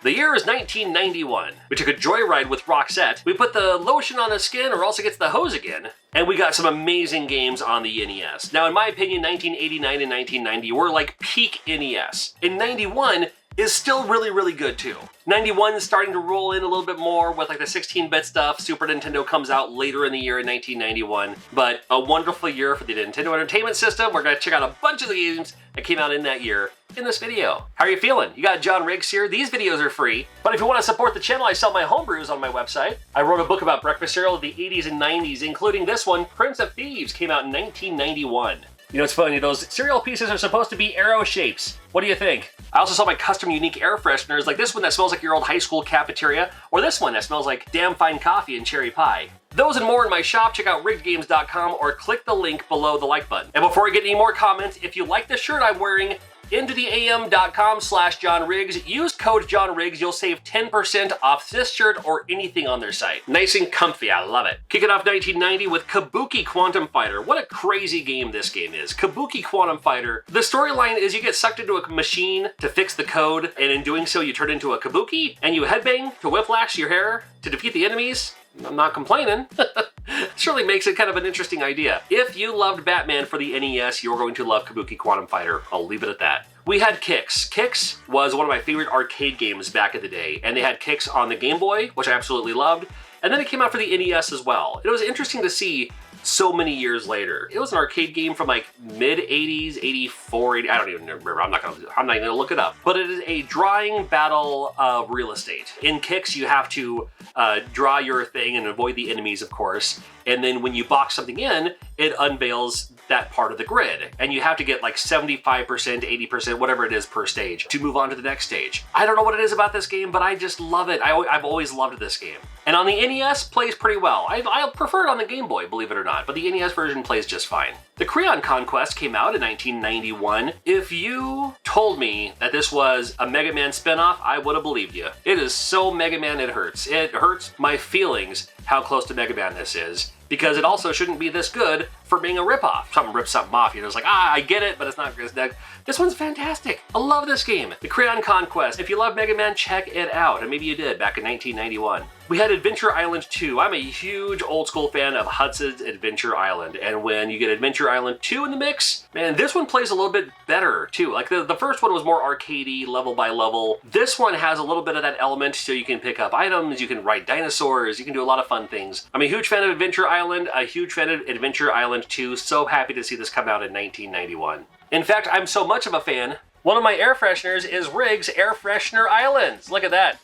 The year is 1991. We took a joyride with Roxette. We put the lotion on the skin or else it gets the hose again. And we got some amazing games on the NES. Now, in my opinion, 1989 and 1990 were like peak NES. In 91 is still really, really good too. 91 is starting to roll in a little bit more with like the 16-bit stuff. Super Nintendo comes out later in the year in 1991. But a wonderful year for the Nintendo Entertainment System. We're gonna check out a bunch of the games that came out in that year in this video. How are you feeling? You got John Riggs here. These videos are free. But if you want to support the channel, I sell my homebrews on my website. I wrote a book about breakfast cereal of the 80s and 90s, including this one, Prince of Thieves, came out in 1991. You know, it's funny, those cereal pieces are supposed to be arrow shapes. What do you think? I also saw my custom unique air fresheners, like this one that smells like your old high school cafeteria, or this one that smells like damn fine coffee and cherry pie. Those and more in my shop. Check out riggedgames.com or click the link below the like button. And before we get any more comments, if you like the shirt I'm wearing, intotheam.com/John Riggs. Use code John Riggs. You'll save 10% off this shirt or anything on their site. Nice and comfy. I love it. Kicking off 1990 with Kabuki Quantum Fighter. What a crazy game this game is. Kabuki Quantum Fighter. The storyline is you get sucked into a machine to fix the code, and in doing so you turn into a kabuki, and you headbang to whiplash your hair to defeat the enemies. I'm not complaining. Surely makes it kind of an interesting idea. If you loved Batman for the NES, you're going to love Kabuki Quantum Fighter. I'll leave it at that. We had Kicks. Kicks was one of my favorite arcade games back in the day, and they had Kicks on the Game Boy, which I absolutely loved, and then it came out for the NES as well. It was interesting to see so many years later. It was an arcade game from like mid-80s, 84, 80, I don't even remember. I'm not gonna look it up. But it is a drawing battle of real estate. In Kicks, you have to draw your thing and avoid the enemies, of course. And then when you box something in, it unveils that part of the grid. And you have to get like 75%, 80%, whatever it is per stage to move on to the next stage. I don't know what it is about this game, but I just love it. I've always loved this game. And on the NES, plays pretty well. I prefer it on the Game Boy, believe it or not, but the NES version plays just fine. The Creon Conquest came out in 1991. If you told me that this was a Mega Man spinoff, I would have believed you. It is so Mega Man it hurts. It hurts my feelings how close to Mega Man this is, because it also shouldn't be this good for being a ripoff. Something rips something off, you're just like, I get it, but it's not good. This one's fantastic. I love this game. The Creon Conquest. If you love Mega Man, check it out, and maybe you did back in 1991. We had Adventure Island 2. I'm a huge old school fan of Hudson's Adventure Island, and when you get Adventure Island 2 in the mix, man, this one plays a little bit better too. Like the first one was more arcadey, level by level. This one has a little bit of that element, so you can pick up items, you can ride dinosaurs, you can do a lot of fun things. I'm a huge fan of Adventure Island, a huge fan of Adventure Island 2. So happy to see this come out in 1991. In fact, I'm so much of a fan, one of my air fresheners is Riggs Air Freshener Islands. Look at that.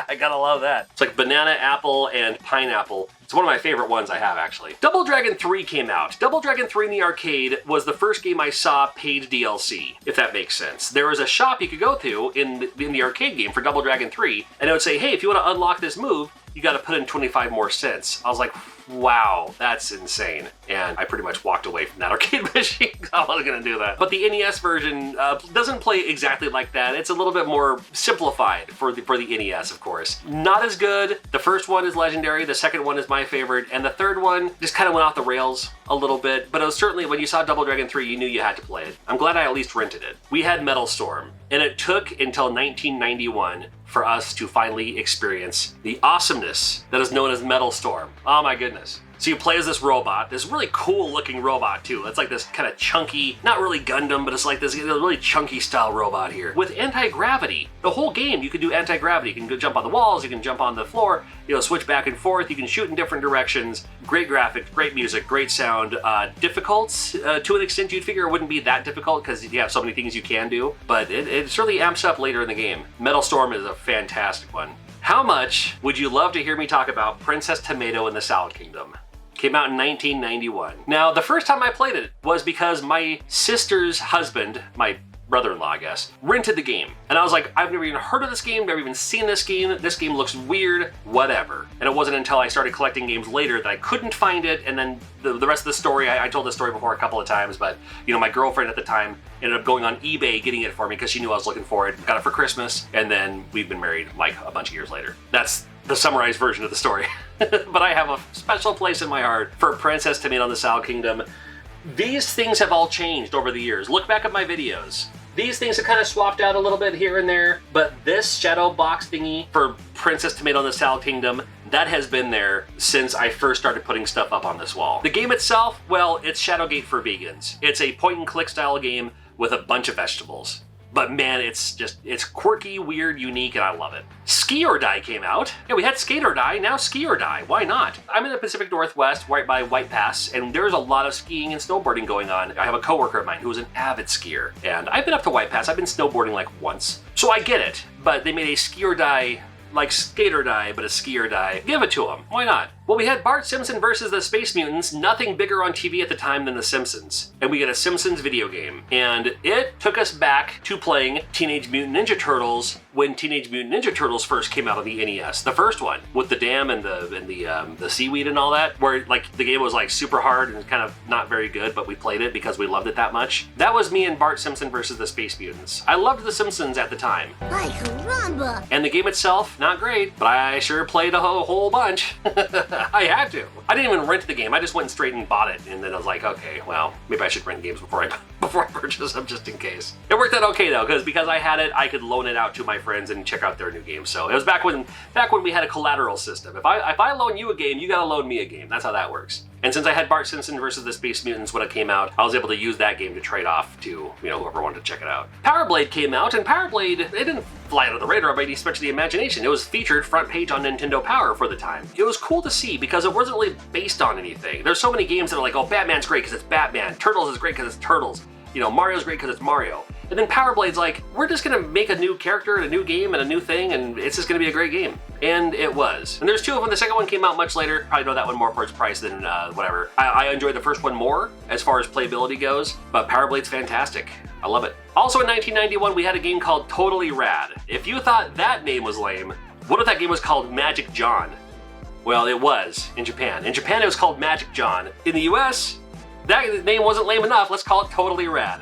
I gotta love that. It's like banana, apple, and pineapple. It's one of my favorite ones I have, actually. Double Dragon 3 came out. Double Dragon 3 in the arcade was the first game I saw paid DLC, if that makes sense. There was a shop you could go to in the arcade game for Double Dragon 3, and it would say, hey, if you want to unlock this move, you gotta put in 25 more cents. I was like, wow, that's insane. And I pretty much walked away from that arcade machine. I wasn't gonna do that. But the NES version doesn't play exactly like that. It's a little bit more simplified for the NES, of course. Not as good. The first one is legendary. The second one is my favorite. And the third one just kind of went off the rails a little bit. But it was certainly, when you saw Double Dragon 3, you knew you had to play it. I'm glad I at least rented it. We had Metal Storm. And it took until 1991 for us to finally experience the awesomeness that is known as Metal Storm. Oh my goodness. So you play as this robot, this really cool looking robot too. It's like this kind of chunky, not really Gundam, but it's like this really chunky style robot here. With anti-gravity, the whole game you can do anti-gravity. You can go jump on the walls, you can jump on the floor, switch back and forth, you can shoot in different directions. Great graphics, great music, great sound. Difficult to an extent. You'd figure it wouldn't be that difficult because you have so many things you can do, but it certainly amps up later in the game. Metal Storm is a fantastic one. How much would you love to hear me talk about Princess Tomato in the Salad Kingdom? Came out in 1991. Now, the first time I played it was because my sister's husband, my brother-in-law, I guess, rented the game. And I was like, I've never even heard of this game, never even seen this game. This game looks weird, whatever. And it wasn't until I started collecting games later that I couldn't find it. And then the rest of the story, I told this story before a couple of times, but my girlfriend at the time ended up going on eBay, getting it for me because she knew I was looking for it, got it for Christmas, and then we've been married like a bunch of years later. That's the summarized version of the story. But I have a special place in my heart for Princess Tomato in the Salad Kingdom. These things have all changed over the years. Look back at my videos. These things have kind of swapped out a little bit here and there, but this shadow box thingy for Princess Tomato and the Salad Kingdom, that has been there since I first started putting stuff up on this wall. The game itself, well, it's Shadowgate for vegans. It's a point-and-click style game with a bunch of vegetables. But man, it's quirky, weird, unique, and I love it. Ski or Die came out. Yeah, we had Skate or Die, now Ski or Die. Why not? I'm in the Pacific Northwest, right by White Pass, and there's a lot of skiing and snowboarding going on. I have a coworker of mine who is an avid skier, and I've been up to White Pass. I've been snowboarding like once. So I get it, but they made a Ski or Die, like Skate or Die, but a Ski or Die. Give it to them. Why not? Well, we had Bart Simpson versus the Space Mutants, nothing bigger on TV at the time than The Simpsons. And we get a Simpsons video game. And it took us back to playing Teenage Mutant Ninja Turtles when Teenage Mutant Ninja Turtles first came out on the NES. The first one, with the dam and the seaweed and all that, where like the game was like super hard and kind of not very good, but we played it because we loved it that much. That was me and Bart Simpson versus the Space Mutants. I loved The Simpsons at the time. Ay, caramba! And the game itself, not great, but I sure played a whole bunch. I had to. I didn't even rent the game. I just went straight and bought it, and then I was like, okay, well, maybe I should rent games before I purchase them just in case. It worked out okay though, because I had it, I could loan it out to my friends and check out their new games. So it was back when we had a collateral system. If I loan you a game, you gotta loan me a game. That's how that works. And since I had Bart Simpson versus the Space Mutants when it came out, I was able to use that game to trade off to, whoever wanted to check it out. Power Blade came out, and Power Blade, it didn't fly out of the radar by any stretch of the imagination. It was featured front page on Nintendo Power for the time. It was cool to see because it wasn't really based on anything. There's so many games that are like, oh, Batman's great because it's Batman. Turtles is great because it's Turtles. Mario's great because it's Mario. And then Power Blade's like, we're just gonna make a new character and a new game and a new thing, and it's just gonna be a great game. And it was. And there's two of them. The second one came out much later. Probably know that one more for its price than whatever. I enjoyed the first one more as far as playability goes, but Power Blade's fantastic. I love it. Also in 1991, we had a game called Totally Rad. If you thought that name was lame, what if that game was called Magic John? Well, it was in Japan. In Japan, it was called Magic John. In the US, that name wasn't lame enough, let's call it Totally Rad.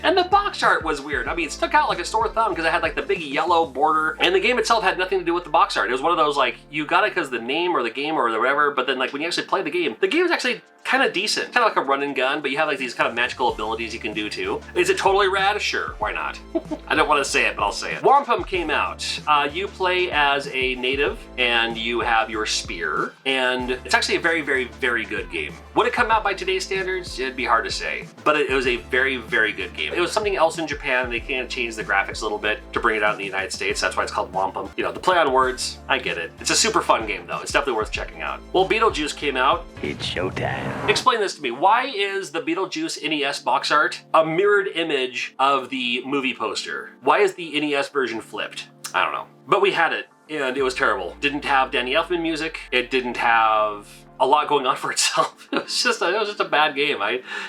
And the box art was weird. I mean, it stuck out like a sore thumb because it had like the big yellow border, and the game itself had nothing to do with the box art. It was one of those like, you got it because the name or the game or whatever, but then like when you actually play the game is actually kind of decent. Kind of like a run and gun, but you have like these kind of magical abilities you can do too. Is it totally rad? Sure, why not? I don't want to say it, but I'll say it. Wampum came out. You play as a native, and you have your spear, and it's actually a very, very, very good game. Would it come out by today's standards? It'd be hard to say, but it was a very, very good game. It was something else in Japan, and they kind of changed the graphics a little bit to bring it out in the United States. That's why it's called Wampum. The play on words, I get it. It's a super fun game though. It's definitely worth checking out. Well, Beetlejuice came out. It's showtime. Explain this to me. Why is the Beetlejuice NES box art a mirrored image of the movie poster? Why is the NES version flipped? I don't know. But we had it, and it was terrible. Didn't have Danny Elfman music. It didn't have a lot going on for itself. It was just a bad game.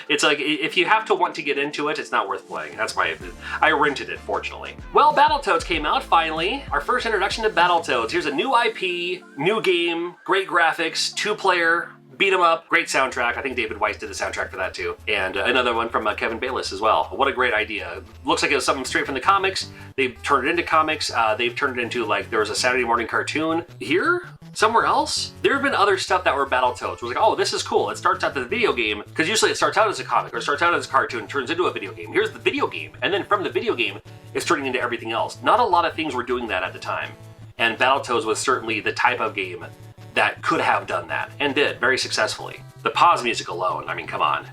It's like, if you have to want to get into it, it's not worth playing. That's why I rented it, fortunately. Well, Battletoads came out, finally. Our first introduction to Battletoads. Here's a new IP, new game, great graphics, 2-player, beat 'em up, great soundtrack. I think David Weiss did the soundtrack for that too. And another one from Kevin Bayliss as well. What a great idea. Looks like it was something straight from the comics. They've turned it into comics. They've turned it into, like, there was a Saturday morning cartoon here, somewhere else. There have been other stuff that were Battletoads. It was like, oh, this is cool. It starts out as a video game, because usually it starts out as a comic or starts out as a cartoon and turns into a video game. Here's the video game. And then from the video game, it's turning into everything else. Not a lot of things were doing that at the time. And Battletoads was certainly the type of game that could have done that, and did very successfully. The pause music alone, I mean, come on.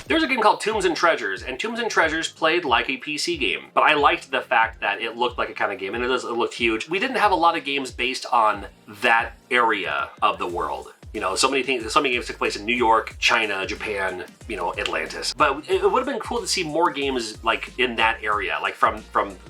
There's a game called Tombs and Treasures, and Tombs and Treasures played like a PC game, but I liked the fact that it looked like a kind of game, and it looked huge. We didn't have a lot of games based on that area of the world. So many games took place in New York, China, Japan, Atlantis. But it would have been cool to see more games like in that area, like from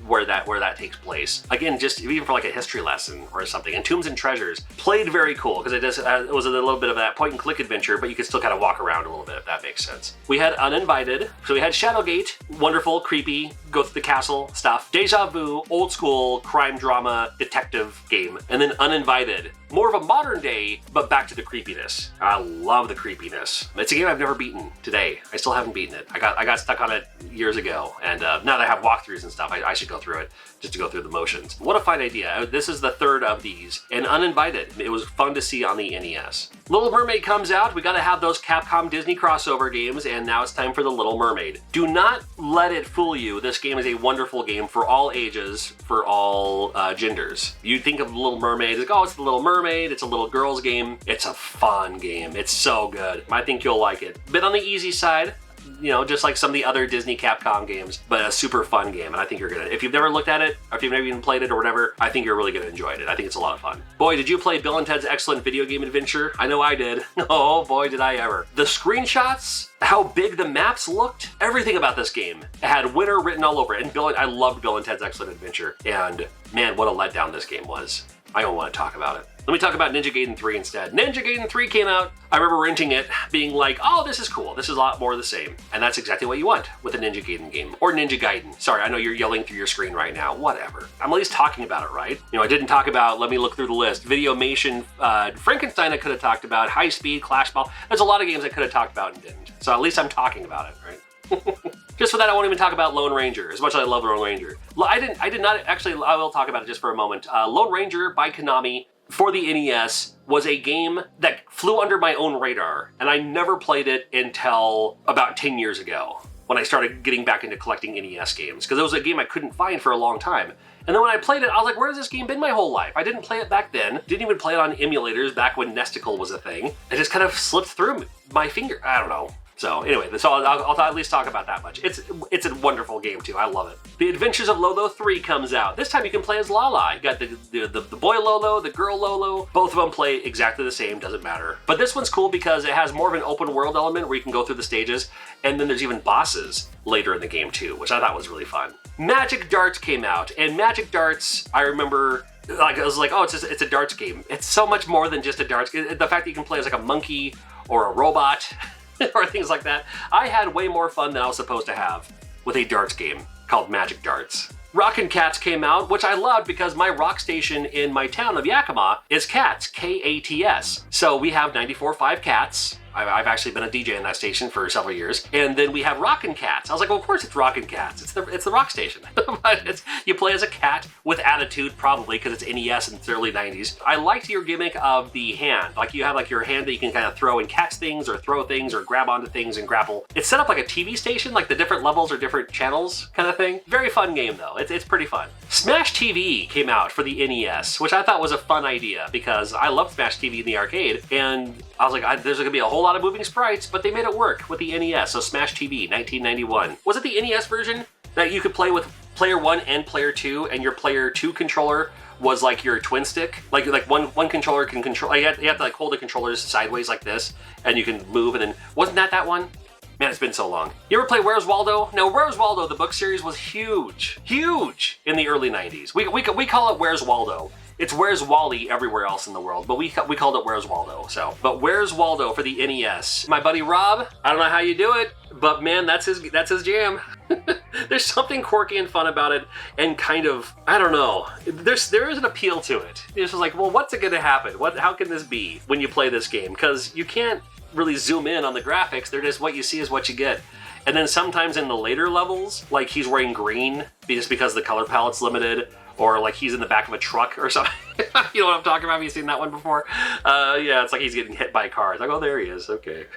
where that takes place. Again, just even for like a history lesson or something. And Tombs and Treasures played very cool because it was a little bit of that point and click adventure, but you could still kind of walk around a little bit, if that makes sense. We had Uninvited, so we had Shadowgate, wonderful, creepy, go through the castle stuff. Deja Vu, old school crime drama detective game. And then Uninvited, more of a modern day, but back to the creepiness. I love the creepiness. It's a game I've never beaten today. I still haven't beaten it. I got stuck on it years ago, and now that I have walkthroughs and stuff, I should go through it just to go through the motions. What a fun idea. This is the third of these, and Uninvited. It was fun to see on the NES. Little Mermaid comes out. We gotta have those Capcom Disney crossover games, and now it's time for the Little Mermaid. Do not let it fool you. This game is a wonderful game for all ages, for all genders. You think of Little Mermaid, like, oh, it's the Little Mermaid, it's a little girl's game. It's a fun game. It's so good. I think you'll like it. Bit on the easy side, you know, just like some of the other Disney Capcom games, but a super fun game, and I think you're gonna, if you've never looked at it, or if you've never even played it or whatever, I think you're really gonna enjoy it. I think it's a lot of fun. Boy, did you play Bill and Ted's Excellent Video Game Adventure? I know I did. Oh boy, did I ever. The screenshots, how big the maps looked, everything about this game. It had winner written all over it, and I loved Bill and Ted's Excellent Adventure, and man, what a letdown this game was. I don't want to talk about it. Let me talk about Ninja Gaiden 3 instead. Ninja Gaiden 3 came out. I remember renting it, being like, oh, this is cool. This is a lot more of the same. And that's exactly what you want with a Ninja Gaiden game. Or Ninja Gaiden. Sorry, I know you're yelling through your screen right now. Whatever. I'm at least talking about it, right? You know, I didn't talk about, let me look through the list, Videomation, Frankenstein I could have talked about, High Speed, Clash Ball. There's a lot of games I could have talked about and didn't. So at least I'm talking about it, right? Just for that, I won't even talk about Lone Ranger, as much as I love Lone Ranger. I did not, actually, I will talk about it just for a moment. Lone Ranger by Konami for the NES was a game that flew under my own radar, and I never played it until about 10 years ago, when I started getting back into collecting NES games, because it was a game I couldn't find for a long time. And then when I played it, I was like, where has this game been my whole life? I didn't play it back then, didn't even play it on emulators back when Nesticle was a thing. It just kind of slipped through my finger, I don't know. So anyway, so I'll at least talk about that much. It's a wonderful game too. I love it. The Adventures of Lolo 3 comes out. This time you can play as Lala. You got the boy Lolo, the girl Lolo. Both of them play exactly the same, doesn't matter. But this one's cool because it has more of an open world element where you can go through the stages, and then there's even bosses later in the game too, which I thought was really fun. Magic Darts came out, and Magic Darts, I remember, like, I was like, oh, it's a darts game. It's so much more than just a darts game. The fact that you can play as like a monkey or a robot or things like that. I had way more fun than I was supposed to have with a darts game called Magic Darts. Rockin' Cats came out, which I loved because my rock station in my town of Yakima is Cats, K-A-T-S. So we have 94.5 Cats. I've actually been a DJ in that station for several years. And then we have Rockin' Cats. I was like, well, of course it's Rockin' Cats. It's the rock station. But you play as a cat with attitude, probably, because it's NES in the early 90s. I liked your gimmick of the hand. Like, you have like your hand that you can kind of throw and catch things or throw things or grab onto things and grapple. It's set up like a TV station, like the different levels or different channels kind of thing. Very fun game, though. It's pretty fun. Smash TV came out for the NES, which I thought was a fun idea because I loved Smash TV in the arcade, and I was like, there's gonna be a whole lot of moving sprites, but they made it work with the NES. So Smash TV, 1991. Was it the NES version that you could play with player 1 and player 2, and your player 2 controller was like your twin stick? Like one controller can control, you have to like hold the controllers sideways like this, and you can move, and then, wasn't that one? Man, it's been so long. You ever play Where's Waldo? Now, Where's Waldo, the book series, was huge in the early 90s. We call it Where's Waldo. It's Where's Wally everywhere else in the world, but we called it Where's Waldo. So, but Where's Waldo for the NES. My buddy Rob, I don't know how you do it, but man, that's his jam. There's something quirky and fun about it, and kind of, I don't know, there is an appeal to it. It's just like, well, what's it gonna happen? How can this be when you play this game? Because you can't really zoom in on the graphics. They're just, what you see is what you get. And then sometimes in the later levels, like he's wearing green just because the color palette's limited, or like he's in the back of a truck or something. You know what I'm talking about? Have you seen that one before? Yeah, it's like he's getting hit by a car. It's like, oh, there he is. Okay.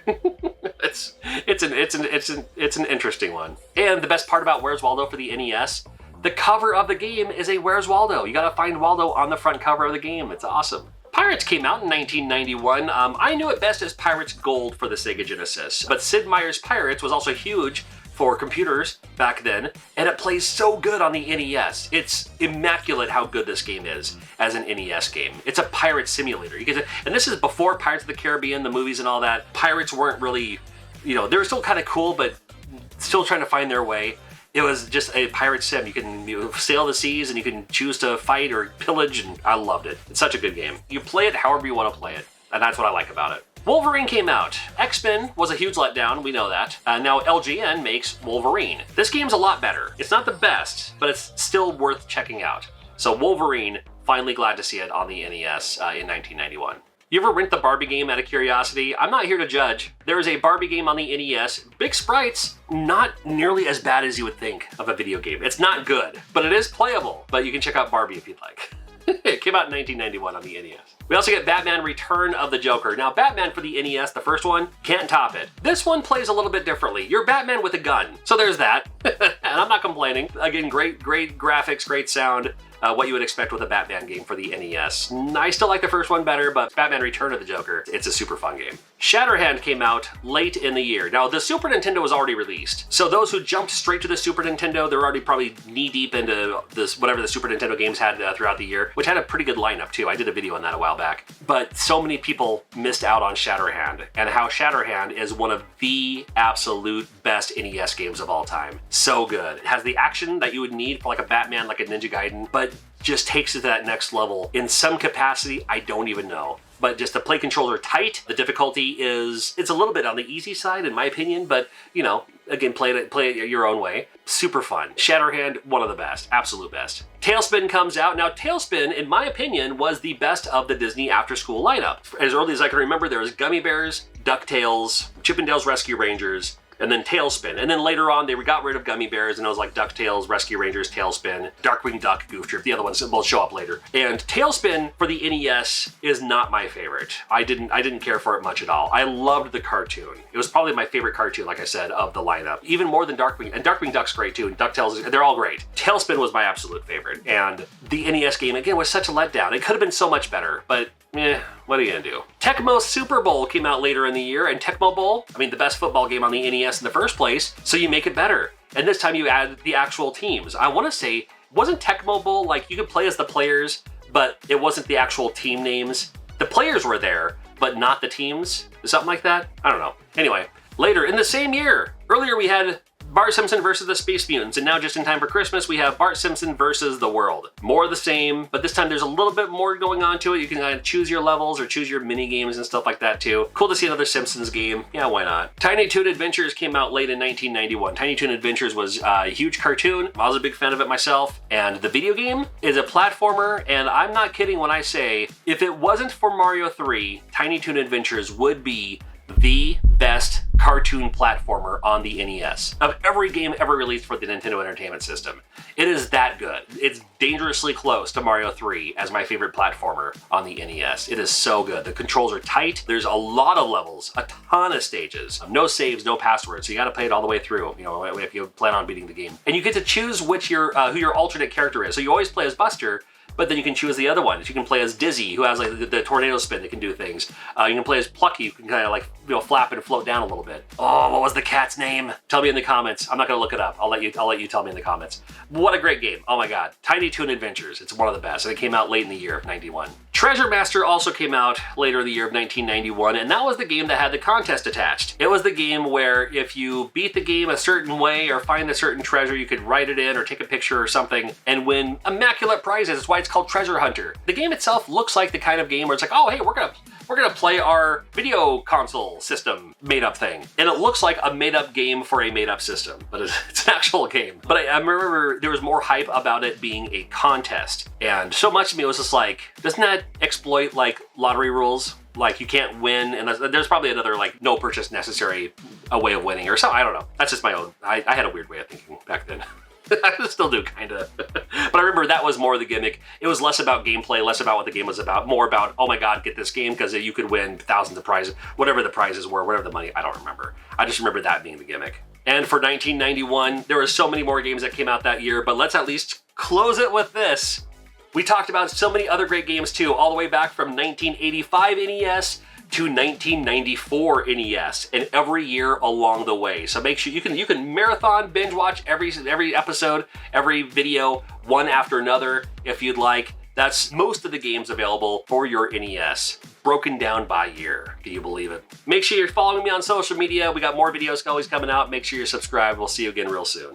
It's an interesting one. And the best part about Where's Waldo for the NES, the cover of the game is a Where's Waldo. You gotta find Waldo on the front cover of the game. It's awesome. Pirates came out in 1991. I knew it best as Pirates Gold for the Sega Genesis, but Sid Meier's Pirates was also huge for computers back then, and it plays so good on the NES. It's immaculate how good this game is as an NES game. It's a pirate simulator. And this is before Pirates of the Caribbean, the movies and all that. Pirates weren't really, they were still kind of cool, but still trying to find their way. It was just a pirate sim. You can sail the seas and you can choose to fight or pillage, and I loved it. It's such a good game. You play it however you want to play it, and that's what I like about it. Wolverine came out. X-Men was a huge letdown, we know that. Now LGN makes Wolverine. This game's a lot better. It's not the best, but it's still worth checking out. So Wolverine, finally glad to see it on the NES in 1991. You ever rent the Barbie game out of curiosity? I'm not here to judge. There is a Barbie game on the NES. Big sprites, not nearly as bad as you would think of a video game. It's not good, but it is playable. But you can check out Barbie if you'd like. It came out in 1991 on the NES. We also get Batman Return of the Joker. Now, Batman for the NES, the first one, can't top it. This one plays a little bit differently. You're Batman with a gun. So there's that. And I'm not complaining. Again, great graphics, great sound. What you would expect with a Batman game for the NES. I still like the first one better, but Batman Return of the Joker, it's a super fun game. Shatterhand came out late in the year. Now, the Super Nintendo was already released, so those who jumped straight to the Super Nintendo, they're already probably knee-deep into this whatever the Super Nintendo games had throughout the year, which had a pretty good lineup too. I did a video on that a while back. But so many people missed out on Shatterhand, and how Shatterhand is one of the absolute best NES games of all time. So good. It has the action that you would need for like a Batman, like a Ninja Gaiden, but just takes it to that next level. In some capacity, I don't even know. But just the play controls are tight. The difficulty it's a little bit on the easy side in my opinion, but you know, again, play it your own way. Super fun. Shatterhand, one of the best, absolute best. Tailspin comes out. Now, Tailspin, in my opinion, was the best of the Disney after-school lineup. As early as I can remember, there was Gummy Bears, DuckTales, Chip 'n Dale's Rescue Rangers, and then Tailspin. And then later on, they got rid of Gummy Bears, and it was like DuckTales, Rescue Rangers, Tailspin, Darkwing Duck, Goof Troop. The other ones will show up later. And Tailspin for the NES is not my favorite. I didn't care for it much at all. I loved the cartoon. It was probably my favorite cartoon, like I said, of the lineup. Even more than Darkwing. And Darkwing Duck's great too, and DuckTales, they're all great. Tailspin was my absolute favorite. And the NES game, again, was such a letdown. It could have been so much better, but what are you gonna do? Tecmo Super Bowl came out later in the year, and Tecmo Bowl, I mean, the best football game on the NES in the first place, so you make it better. And this time you add the actual teams. I wanna say, wasn't Tecmo Bowl, like, you could play as the players, but it wasn't the actual team names? The players were there, but not the teams? Something like that? I don't know. Anyway, later in the same year, earlier we had Bart Simpson versus the Space Mutants, and now just in time for Christmas, we have Bart Simpson versus the world. More of the same, but this time there's a little bit more going on to it. You can kind of choose your levels or choose your mini games and stuff like that too. Cool to see another Simpsons game. Yeah, why not? Tiny Toon Adventures came out late in 1991. Tiny Toon Adventures was a huge cartoon. I was a big fan of it myself, and the video game is a platformer, and I'm not kidding when I say, if it wasn't for Mario 3, Tiny Toon Adventures would be the best cartoon platformer on the NES of every game ever released for the Nintendo Entertainment System. It is that good. It's dangerously close to Mario 3 as my favorite platformer on the NES. It is so good. The controls are tight. There's a lot of levels, a ton of stages, no saves, no passwords. So you got to play it all the way through, you know, if you plan on beating the game. And you get to choose which who your alternate character is. So you always play as Buster, but then you can choose the other ones. You can play as Dizzy, who has like the tornado spin that can do things. You can play as Plucky, who can kind of like, you know, flap and float down a little bit. Oh, what was the cat's name? Tell me in the comments. I'm not gonna look it up. I'll let you tell me in the comments. What a great game. Oh my God. Tiny Toon Adventures. It's one of the best. And it came out late in the year of 91. Treasure Master also came out later in the year of 1991, and that was the game that had the contest attached. It was the game where if you beat the game a certain way or find a certain treasure, you could write it in or take a picture or something and win immaculate prizes. That's why it's called Treasure Hunter. The game itself looks like the kind of game where it's like, oh, hey, we're gonna play our video console system made-up thing. And it looks like a made-up game for a made-up system, but it's an actual game. But I remember there was more hype about it being a contest. And so much of me was just like, doesn't that exploit like lottery rules? Like you can't win, and there's probably another like no purchase necessary a way of winning or something. I don't know. That's just my own, I had a weird way of thinking back then. I still do, kind of. But I remember that was more the gimmick. It was less about gameplay, less about what the game was about, more about, oh my God, get this game because you could win thousands of prizes, whatever the prizes were, whatever the money, I don't remember. I just remember that being the gimmick. And for 1991, there were so many more games that came out that year, but let's at least close it with this. We talked about so many other great games too, all the way back from 1985 NES to 1994 NES, and every year along the way. So make sure you can marathon binge watch every episode, every video, one after another if you'd like. That's most of the games available for your NES, broken down by year. Can you believe it? Make sure you're following me on social media. We got more videos always coming out. Make sure you're subscribed. We'll see you again real soon.